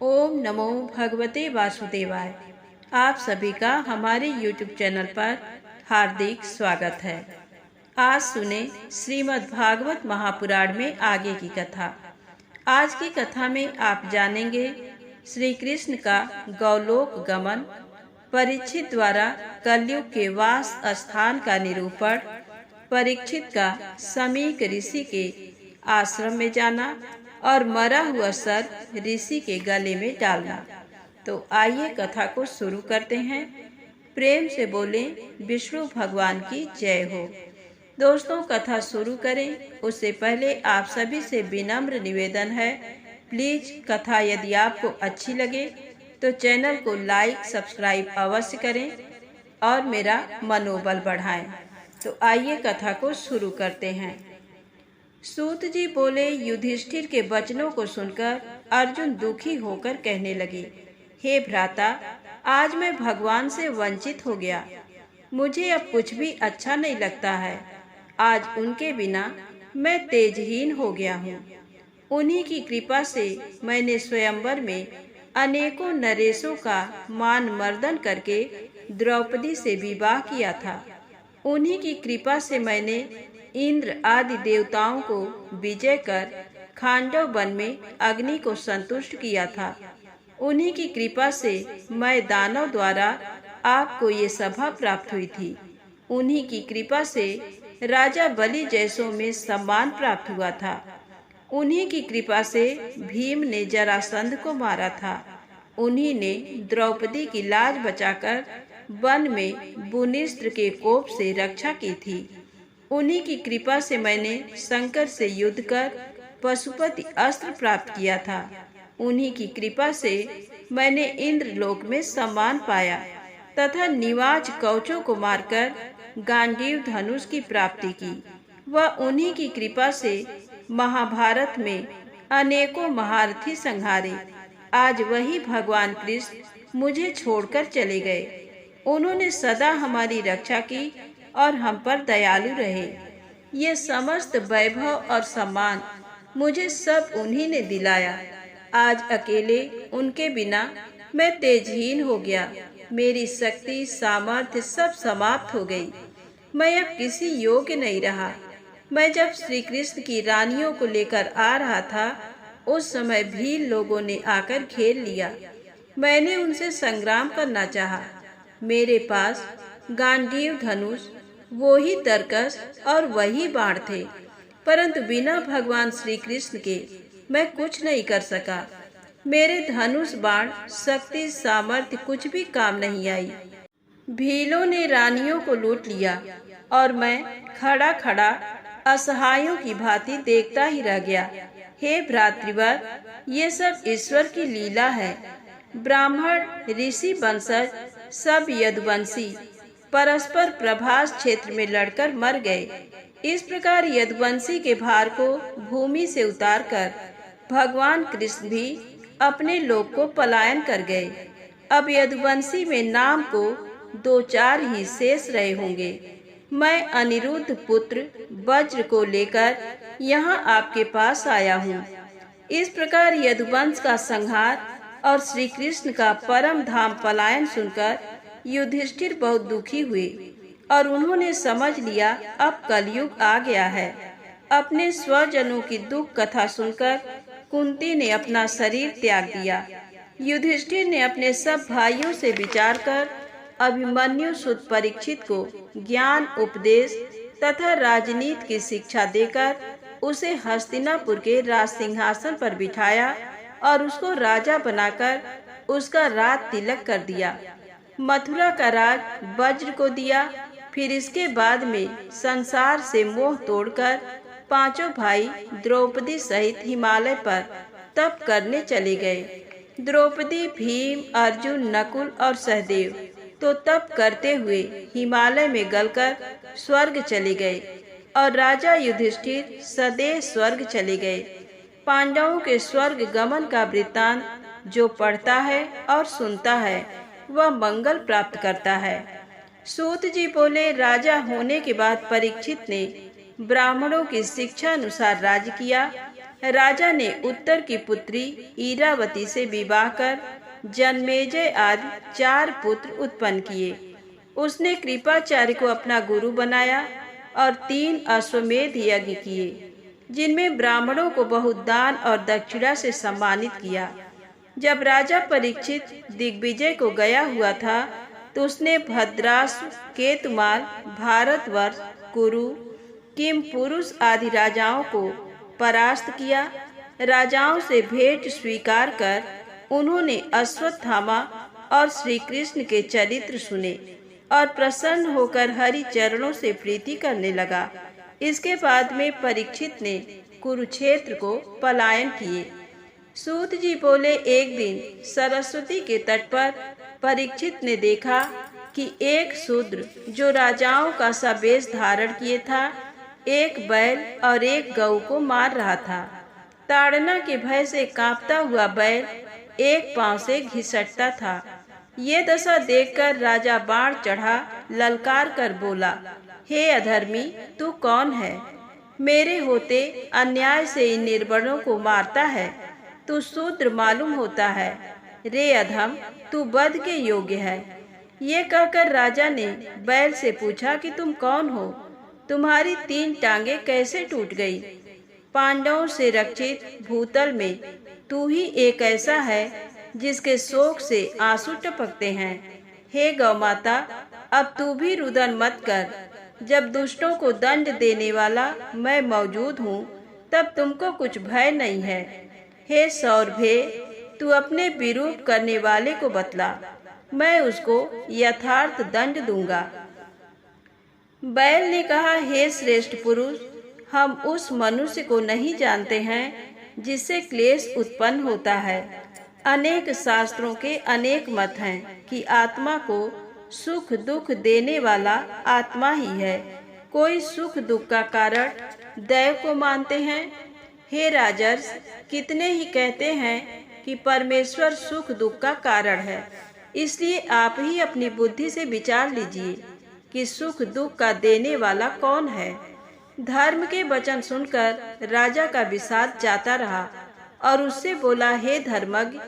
ओम नमो भगवते वासुदेवाय। आप सभी का हमारे YouTube चैनल पर हार्दिक स्वागत है। आज सुने श्रीमद् भागवत महापुराण में आगे की कथा। आज की कथा में आप जानेंगे श्री कृष्ण का गौलोक गमन, परीक्षित द्वारा कलयुग के वास स्थान का निरूपण, परीक्षित का समीक ऋषि के आश्रम में जाना और मरा हुआ सर्प ऋषि के गले में डालना। तो आइए कथा को शुरू करते हैं। प्रेम से बोले विष्णु भगवान की जय हो। दोस्तों, कथा शुरू करें उससे पहले आप सभी से विनम्र निवेदन है, प्लीज कथा यदि आपको अच्छी लगे तो चैनल को लाइक सब्सक्राइब अवश्य करें और मेरा मनोबल बढ़ाएं। तो आइए कथा को शुरू करते हैं। सूत जी बोले, युधिष्ठिर के वचनों को सुनकर अर्जुन दुखी होकर कहने लगे, हे भ्राता, आज मैं भगवान से वंचित हो गया। मुझे अब कुछ भी अच्छा नहीं लगता है। आज उनके बिना मैं तेजहीन हो गया हूँ। उन्हीं की कृपा से मैंने स्वयंवर में अनेकों नरेशों का मान मर्दन करके द्रौपदी से विवाह किया था। उन्हीं की कृपा से मैंने इंद्र आदि देवताओं को विजय कर खांडव वन में अग्नि को संतुष्ट किया था। उन्हीं की कृपा से मैं दानव द्वारा आपको ये सभा प्राप्त हुई थी। उन्हीं की कृपा से राजा बलि जैसों में सम्मान प्राप्त हुआ था। उन्हीं की कृपा से भीम ने जरासंध को मारा था। उन्हीं ने द्रौपदी की लाज बचाकर वन में बुनिस्त्र के कोप से रक्षा की थी। उन्हीं की कृपा से मैंने शंकर से युद्ध कर पशुपति अस्त्र प्राप्त किया था। उन्हीं की कृपा से मैंने इंद्रलोक में सम्मान पाया तथा निवाज कवचों को मारकर गांडीव धनुष की प्राप्ति की। वह उन्हीं की कृपा से महाभारत में अनेकों महारथी संहारे। आज वही भगवान कृष्ण मुझे छोड़कर चले गए। उन्होंने सदा हमारी रक्षा की और हम पर दयालु रहे। ये समस्त वैभव और सम्मान मुझे सब उन्हीं ने दिलाया। आज अकेले उनके बिना मैं तेजहीन हो गया। मेरी शक्ति सामर्थ्य सब समाप्त हो गई। मैं अब किसी योग्य नहीं रहा। मैं जब श्री कृष्ण की रानियों को लेकर आ रहा था, उस समय भील लोगों ने आकर घेर लिया। मैंने उनसे संग्राम करना चाहा। मेरे पास गांडीव धनुष, वो ही तरकस और वही बाण थे, परंतु बिना भगवान श्री कृष्ण के मैं कुछ नहीं कर सका। मेरे धनुष बाण शक्ति सामर्थ्य कुछ भी काम नहीं आई। भीलों ने रानियों को लूट लिया और मैं खड़ा खड़ा असहायों की भांति देखता ही रह गया। हे भ्रातृवर, ये सब ईश्वर की लीला है। ब्राह्मण ऋषि वंशज सब यदुवंशी परस्पर प्रभास क्षेत्र में लड़कर मर गए। इस प्रकार यदुवंशी के भार को भूमि से उतारकर भगवान कृष्ण भी अपने लोक को पलायन कर गए। अब यदुवंशी में नाम को 2-4 ही शेष रहे होंगे। मैं अनिरुद्ध पुत्र वज्र को लेकर यहाँ आपके पास आया हूँ। इस प्रकार यदुवंश का संहार और श्री कृष्ण का परम धाम पलायन सुनकर युधिष्ठिर बहुत दुखी हुए और उन्होंने समझ लिया अब कलयुग आ गया है। अपने स्वजनों की दुख कथा सुनकर कुंती ने अपना शरीर त्याग दिया। युधिष्ठिर ने अपने सब भाइयों से विचार कर अभिमन्यु सुत परीक्षित को ज्ञान उपदेश तथा राजनीति की शिक्षा देकर उसे हस्तिनापुर के राज सिंहासन पर बिठाया और उसको राजा बनाकर उसका राज तिलक कर दिया। मथुरा का राज वज्र को दिया। फिर इसके बाद में संसार से मोह तोड़कर पांचों भाई द्रौपदी सहित हिमालय पर तप करने चले गए। द्रौपदी, भीम, अर्जुन, नकुल और सहदेव तो तप करते हुए हिमालय में गलकर स्वर्ग चले गए और राजा युधिष्ठिर सदैव स्वर्ग चले गए। पांडवों के स्वर्ग गमन का वृत्तांत जो पढ़ता है और सुनता है वह मंगल प्राप्त करता है। सूत जी बोले, राजा होने के बाद परीक्षित ने ब्राह्मणों की शिक्षा अनुसार राज्य किया। राजा ने उत्तर की पुत्री ईरावती से विवाह कर जन्मेजय आदि 4 पुत्र उत्पन्न किए। उसने कृपाचार्य को अपना गुरु बनाया और 3 अश्वमेध यज्ञ किए, जिनमें ब्राह्मणों को बहुत दान और दक्षिणा से सम्मानित किया। जब राजा परीक्षित दिग्विजय को गया हुआ था तो उसने भद्राश्व, केतुमाल, भारतवर्ष, कुरु, किम पुरुष आदि राजाओं को परास्त किया। राजाओं से भेंट स्वीकार कर उन्होंने अश्वत्थामा और श्री कृष्ण के चरित्र सुने और प्रसन्न होकर हरि चरणों से प्रीति करने लगा। इसके बाद में परीक्षित ने कुरुक्षेत्र को पलायन किए। सूत जी बोले, एक दिन सरस्वती के तट पर परीक्षित ने देखा कि एक शूद्र जो राजाओं का सा वेश धारण किए था, एक बैल और एक गऊ को मार रहा था। ताड़ना के भय से कांपता हुआ बैल एक पांव से घिसटता था। ये दशा देखकर राजा बाण चढ़ा ललकार कर बोला, हे अधर्मी, तू कौन है? मेरे होते अन्याय से इन निर्बलों को मारता है। तू शूद्र मालूम होता है। रे अधम, तू वध के योग्य है। ये कहकर राजा ने बैल से पूछा कि तुम कौन हो? तुम्हारी 3 टांगे कैसे टूट गई? पांडवों से रक्षित भूतल में तू ही एक ऐसा है जिसके शोक से आंसू टपकते हैं। हे गौ माता, अब तू भी रुदन मत कर। जब दुष्टों को दंड देने वाला मैं मौजूद हूँ, तब तुमको कुछ भय नहीं है। हे सौरभे, तू अपने विरूप करने वाले को बतला, मैं उसको यथार्थ दंड दूंगा। बैल ने कहा, हे श्रेष्ठ पुरुष, हम उस मनुष्य को नहीं जानते हैं जिससे क्लेश उत्पन्न होता है। अनेक शास्त्रों के अनेक मत हैं कि आत्मा को सुख दुख देने वाला आत्मा ही है। कोई सुख दुख का कारण दैव को मानते हैं। हे राजर्ष, कितने ही कहते हैं कि परमेश्वर सुख दुख का कारण है। इसलिए आप ही अपनी बुद्धि से विचार लीजिए कि सुख दुख का देने वाला कौन है। धर्म के वचन सुनकर राजा का विषाद जाता रहा और उससे बोला, हे धर्मज्ञ,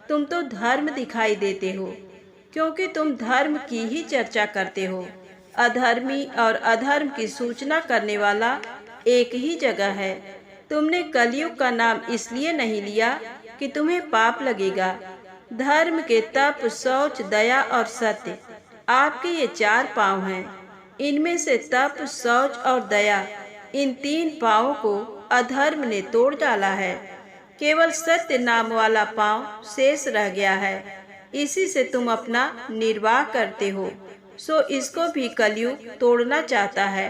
तुम तो धर्म दिखाई देते हो, क्योंकि तुम धर्म की ही चर्चा करते हो। अधर्मी और अधर्म की सूचना करने वाला एक ही जगह है। तुमने कलयुग का नाम इसलिए नहीं लिया कि तुम्हें पाप लगेगा। धर्म के तप, शौच, दया और सत्य आपके ये 4 पांव हैं। इनमें से तप, शौच और दया, इन 3 पांवों को अधर्म ने तोड़ डाला है। केवल सत्य नाम वाला पांव शेष रह गया है। इसी से तुम अपना निर्वाह करते हो, सो इसको भी कलयुग तोड़ना चाहता है।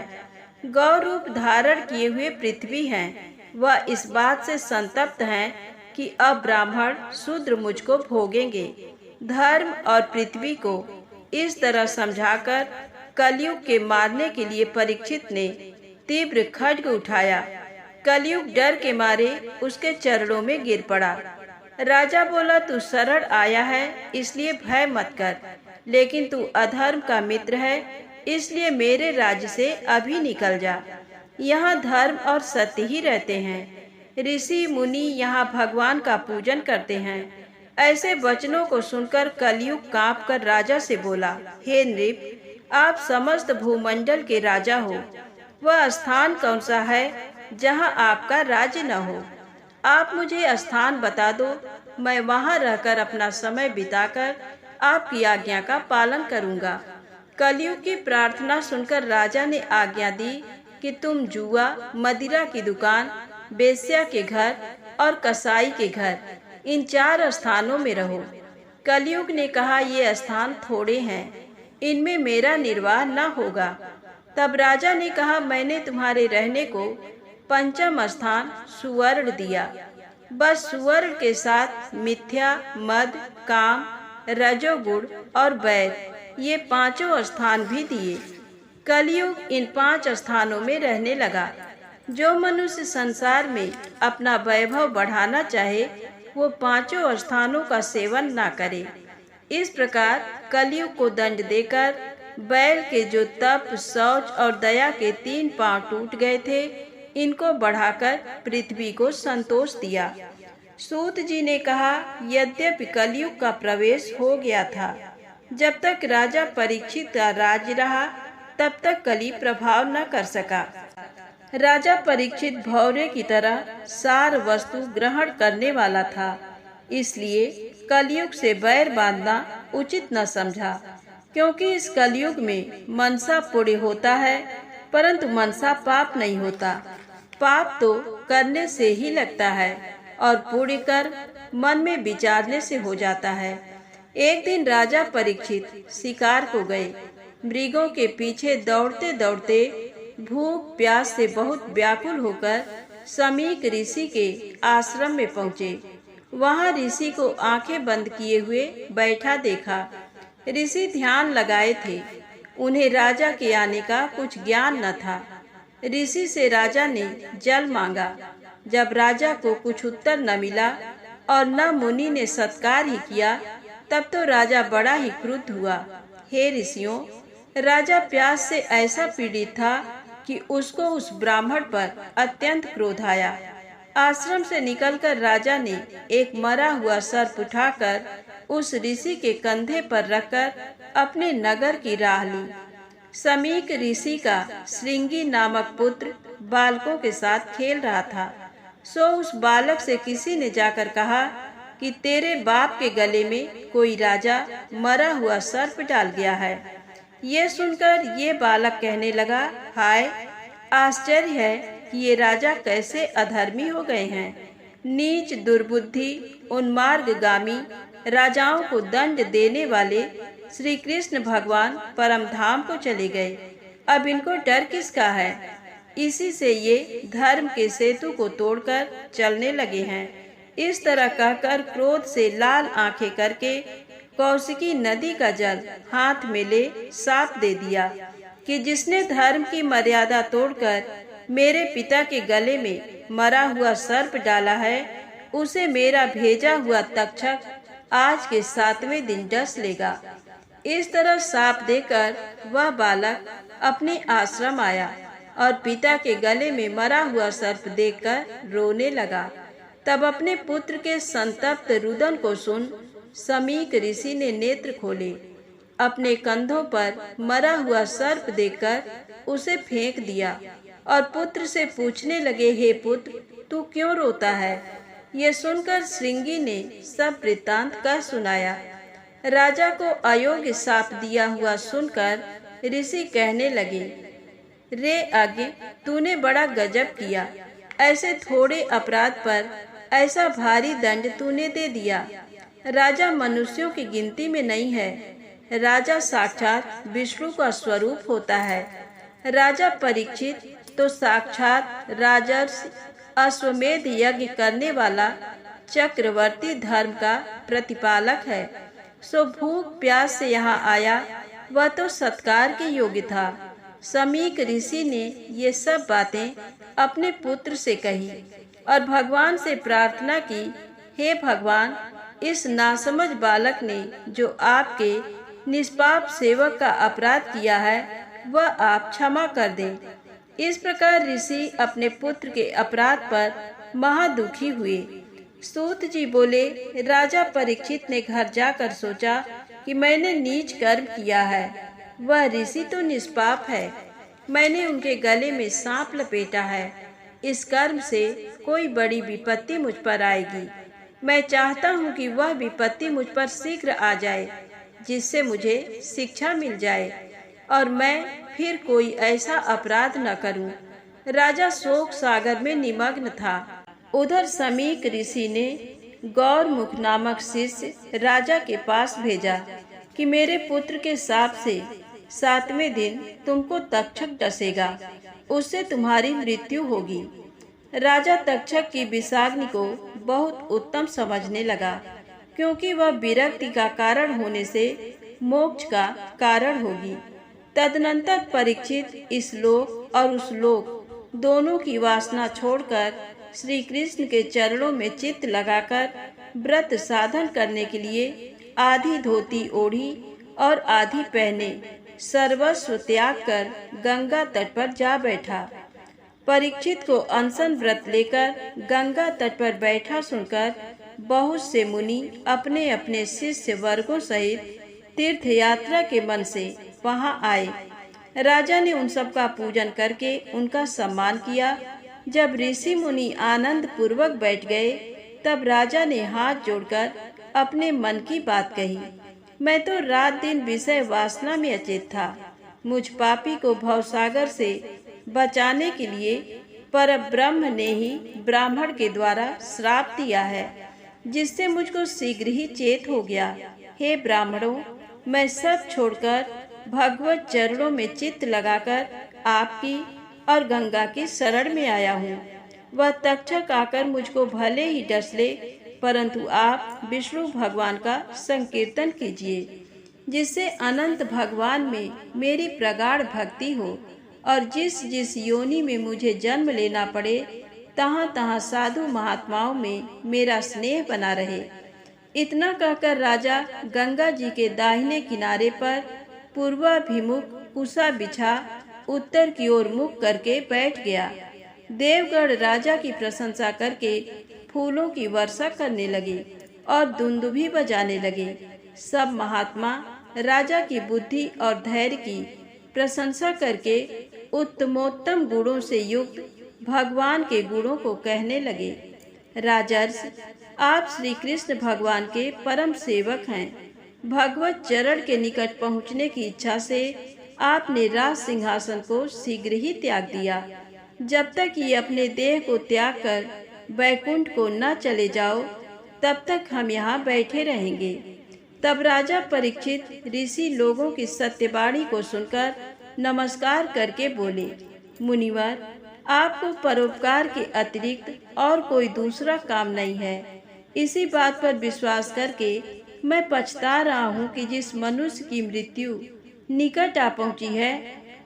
गौ रूप धारण किए हुए पृथ्वी हैं, वह इस बात से संतप्त हैं कि अब ब्राह्मण शूद्र मुझको भोगेंगे। धर्म और पृथ्वी को इस तरह समझाकर कलयुग के मारने के लिए परीक्षित ने तीव्र खड्ग उठाया। कलयुग डर के मारे उसके चरणों में गिर पड़ा। राजा बोला, तू शरण आया है इसलिए भय मत कर, लेकिन तू अधर्म का मित्र है, इसलिए मेरे राज्य से अभी निकल जा। यहाँ धर्म और सत्य ही रहते हैं। ऋषि मुनि यहाँ भगवान का पूजन करते हैं। ऐसे वचनों को सुनकर कलयुग कांप कर राजा से बोला, हे नृप, आप समस्त भूमंडल के राजा हो। वह स्थान कौन सा है जहाँ आपका राज्य न हो? आप मुझे स्थान बता दो, मैं वहाँ रहकर अपना समय बिताकर आपकी आज्ञा का पालन करूँगा। कलयुग की प्रार्थना सुनकर राजा ने आज्ञा दी कि तुम जुआ, मदिरा की दुकान, बेश्या के घर और कसाई के घर, इन 4 स्थानों में रहो। कलयुग ने कहा, ये स्थान थोड़े हैं, इनमें मेरा निर्वाह न होगा। तब राजा ने कहा, मैंने तुम्हारे रहने को 5वां स्थान सुवर्ण दिया। बस सुवर्ण के साथ मिथ्या, मद, काम, रजोगुण और वैर, ये 5 स्थान भी दिए। कलयुग इन 5 स्थानों में रहने लगा। जो मनुष्य संसार में अपना वैभव बढ़ाना चाहे, वो 5 स्थानों का सेवन ना करे। इस प्रकार कलयुग को दंड देकर बैल के जो तप, शौच और दया के 3 पांव टूट गए थे, इनको बढ़ाकर पृथ्वी को संतोष दिया। सूत जी ने कहा, यद्यपि कलयुग का प्रवेश हो गया था, जब तक राजा परीक्षित का राज्य रहा तब तक कली प्रभाव न कर सका। राजा परीक्षित भौरे की तरह सार वस्तु ग्रहण करने वाला था, इसलिए कलयुग से बैर बांधना उचित न समझा, क्योंकि इस कलयुग में मनसा पुण्य होता है परंतु मनसा पाप नहीं होता। पाप तो करने से ही लगता है और पुण्य कर मन में विचारने से हो जाता है। एक दिन राजा परीक्षित शिकार को गए। मृगों के पीछे दौड़ते दौड़ते भूख प्यास से बहुत व्याकुल होकर समीक ऋषि के आश्रम में पहुँचे। वहाँ ऋषि को आंखें बंद किए हुए बैठा देखा। ऋषि ध्यान लगाए थे। उन्हें राजा के आने का कुछ ज्ञान न था। ऋषि से राजा ने जल मांगा। जब राजा को कुछ उत्तर न मिला और न मुनि ने सत्कार ही किया, तब तो राजा बड़ा ही क्रुद्ध हुआ। हे ऋषियों, राजा प्यास से ऐसा पीड़ित था कि उसको उस ब्राह्मण पर अत्यंत क्रोध आया। आश्रम से निकलकर राजा ने एक मरा हुआ सर्प उठाकर उस ऋषि के कंधे पर रखकर अपने नगर की राह ली। समीक ऋषि का श्रृंगी नामक पुत्र बालकों के साथ खेल रहा था। सो उस बालक से किसी ने जाकर कहा कि तेरे बाप के गले में कोई राजा मरा हुआ सर्प डाल गया है। ये सुनकर ये बालक कहने लगा, हाय, आश्चर्य है कि ये राजा कैसे अधर्मी हो गए हैं। नीच, दुर्बुद्धि, उन्मार्गगामी राजाओं को दंड देने वाले श्री कृष्ण भगवान परम धाम को चले गए। अब इनको डर किसका है? इसी से ये धर्म के सेतु को तोड़कर चलने लगे हैं। इस तरह कहकर क्रोध से लाल आंखें करके कौशिकी नदी का जल हाथ में ले साप दे दिया कि जिसने धर्म की मर्यादा तोड़कर मेरे पिता के गले में मरा हुआ सर्प डाला है, उसे मेरा भेजा हुआ तक्षक आज के 7वें दिन डस लेगा। इस तरह साप देकर वह बालक अपने आश्रम आया और पिता के गले में मरा हुआ सर्प देखकर रोने लगा। तब अपने पुत्र के संतप्त रुदन को सुन समीक ऋषि ने नेत्र खोले। अपने कंधों पर मरा हुआ सर्प देखकर उसे फेंक दिया और पुत्र से पूछने लगे, हे पुत्र, तू क्यों रोता है? ये सुनकर श्रृंगी ने सब वृत्तांत कह सुनाया। राजा को अयोग्य शाप दिया हुआ सुनकर ऋषि कहने लगे, रे अज्ञ, तूने बड़ा गजब किया। ऐसे थोड़े अपराध पर ऐसा भारी दंड तूने दे दिया। राजा मनुष्यों की गिनती में नहीं है। राजा साक्षात विष्णु का स्वरूप होता है। राजा परीक्षित तो साक्षात राजर्षि अश्वमेध यज्ञ करने वाला चक्रवर्ती धर्म का प्रतिपालक है। सो भूख प्यास से यहाँ आया, वह तो सत्कार के योग्य था। समीक ऋषि ने ये सब बातें अपने पुत्र से कही और भगवान से प्रार्थना की, हे भगवान, इस नासमझ बालक ने जो आपके निष्पाप सेवक का अपराध किया है, वह आप क्षमा कर दें। इस प्रकार ऋषि अपने पुत्र के अपराध पर महादुखी हुए। सूत जी बोले, राजा परीक्षित ने घर जाकर सोचा कि मैंने नीच कर्म किया है। वह ऋषि तो निष्पाप है, मैंने उनके गले में सांप लपेटा है। इस कर्म से कोई बड़ी विपत्ति मुझ पर आएगी। मैं चाहता हूँ कि वह विपत्ति मुझ पर शीघ्र आ जाए, जिससे मुझे शिक्षा मिल जाए और मैं फिर कोई ऐसा अपराध न करूं। राजा शोक सागर में निमग्न था। उधर समीक ऋषि ने गौरमुख नामक शिष्य राजा के पास भेजा कि मेरे पुत्र के शाप से 7वें दिन तुमको तक्षक डसेगा, उससे तुम्हारी मृत्यु होगी। राजा तक्षक की विषाग्नि को बहुत उत्तम समझने लगा, क्योंकि वह विरक्ति का कारण होने से मोक्ष का कारण होगी। तदनंतर परीक्षित इस लोक और उस लोक दोनों की वासना छोड़कर श्री कृष्ण के चरणों में चित्त लगाकर व्रत साधन करने के लिए आधी धोती ओढ़ी और आधी पहने सर्वस्व त्याग कर गंगा तट पर जा बैठा। परीक्षित को अनशन व्रत लेकर गंगा तट पर बैठा सुनकर बहुत से मुनि अपने अपने शिष्य वर्गों सहित तीर्थ यात्रा के मन से वहां आए। राजा ने उन सब का पूजन करके उनका सम्मान किया। जब ऋषि मुनि आनंद पूर्वक बैठ गए तब राजा ने हाथ जोड़कर अपने मन की बात कही। मैं तो रात दिन विषय वासना में अचेत था। मुझ पापी को भवसागर से बचाने के लिए परब्रह्म ने ही ब्राह्मण के द्वारा श्राप दिया है, जिससे मुझको शीघ्र ही चेत हो गया। हे ब्राह्मणों, मैं सब छोड़कर भगवत चरणों में चित्त लगाकर आपकी और गंगा की शरण में आया हूँ। वह तक्षक आकर मुझको भले ही डस ले, परंतु आप विष्णु भगवान का संकीर्तन कीजिए, जिससे अनंत भगवान में मेरी प्रगाढ़ भक्ति हो और जिस जिस योनि में मुझे जन्म लेना पड़े तहाँ तहाँ साधु महात्माओं में मेरा स्नेह बना रहे। इतना कहकर राजा गंगा जी के दाहिने किनारे पर पूर्वाभिमुख कुसा बिछा उत्तर की ओर मुख करके बैठ गया। देवगण राजा की प्रशंसा करके फूलों की वर्षा करने लगे और दुंदुभी बजाने लगे। सब महात्मा राजा की बुद्धि और धैर्य की प्रशंसा करके उत्तमोत्तम गुणों से युक्त भगवान के गुणों को कहने लगे। राजर्ष, आप श्री कृष्ण भगवान के परम सेवक हैं। भगवत चरण के निकट पहुँचने की इच्छा से आपने राज सिंहासन को शीघ्र ही त्याग दिया। जब तक ये अपने देह को त्याग कर बैकुंठ को न चले जाओ, तब तक हम यहाँ बैठे रहेंगे। तब राजा परीक्षित ऋषि लोगों की सत्यवाणी को सुनकर नमस्कार करके बोले, मुनिवर, आपको परोपकार के अतिरिक्त और कोई दूसरा काम नहीं है। इसी बात पर विश्वास करके मैं पछता रहा हूँ कि जिस मनुष्य की मृत्यु निकट आ पहुँची है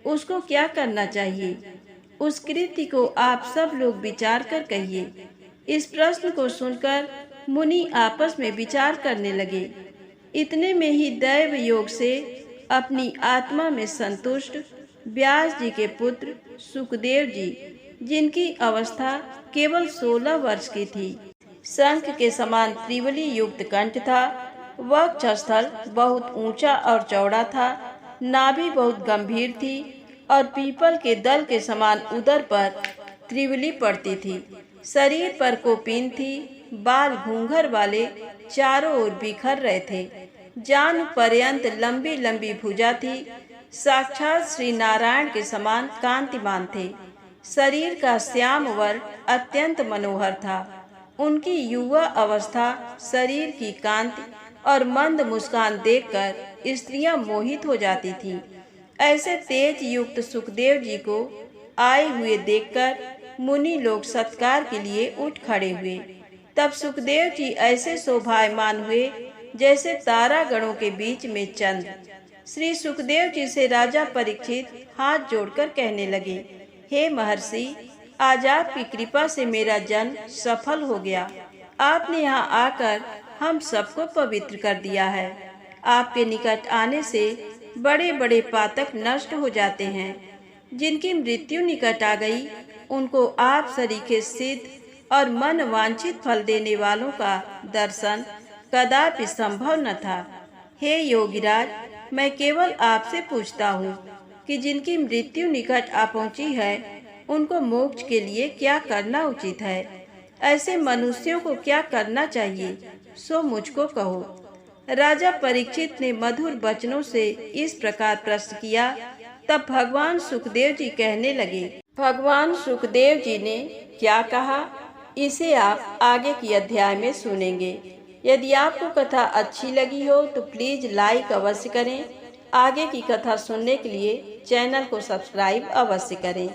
उसको क्या करना चाहिए। उस कृत्य को आप सब लोग विचार कर कहिए। इस प्रश्न को सुनकर मुनि आपस में विचार करने लगे। इतने में ही दैव योग से अपनी आत्मा में संतुष्ट व्यास जी के पुत्र सुखदेव जी, जिनकी अवस्था केवल 16 वर्ष की थी, शंख के समान त्रिवली युक्त कंठ था, वक्षस्थल बहुत ऊंचा और चौड़ा था, नाभि बहुत गंभीर थी और पीपल के दल के समान उदर पर त्रिवली पड़ती थी। शरीर पर कोपीन थी, बाल घूंघर वाले चारों ओर बिखर रहे थे, जान पर्यंत लंबी लंबी भुजा थी, साक्षात श्री नारायण के समान कांतिमान थे। शरीर का श्याम वर्ण अत्यंत मनोहर था। उनकी युवा अवस्था, शरीर की कांति और मंद मुस्कान देखकर स्त्रियां मोहित हो जाती थीं। ऐसे तेज युक्त सुखदेव जी को आए हुए देखकर मुनि लोग सत्कार के लिए उठ खड़े हुए। तब सुखदेव जी ऐसे शोभायमान हुए जैसे तारा गणों के बीच में चंद्र। श्री सुखदेव जी से राजा परीक्षित हाथ जोड़कर कहने लगे, हे महर्षि, आज आपकी कृपा से मेरा जन्म सफल हो गया। आपने यहाँ आकर हम सबको पवित्र कर दिया है। आपके निकट आने से बड़े बड़े पातक नष्ट हो जाते हैं। जिनकी मृत्यु निकट आ गई उनको आप सरीखे सिद्ध और मन वांछित फल देने वालों का दर्शन कदापि संभव न था। हे योगीराज, मैं केवल आपसे पूछता हूँ कि जिनकी मृत्यु निकट आ पहुँची है उनको मोक्ष के लिए क्या करना उचित है। ऐसे मनुष्यों को क्या करना चाहिए, सो मुझको कहो। राजा परीक्षित ने मधुर वचनों से इस प्रकार प्रश्न किया। तब भगवान सुखदेव जी कहने लगे। भगवान सुखदेव जी ने क्या कहा, इसे आप आगे की अध्याय में सुनेंगे। यदि आपको कथा अच्छी लगी हो तो प्लीज लाइक अवश्य करें। आगे की कथा सुनने के लिए चैनल को सब्सक्राइब अवश्य करें।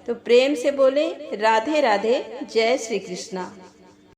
तो प्रेम से बोले राधे राधे, जय श्री कृष्णा।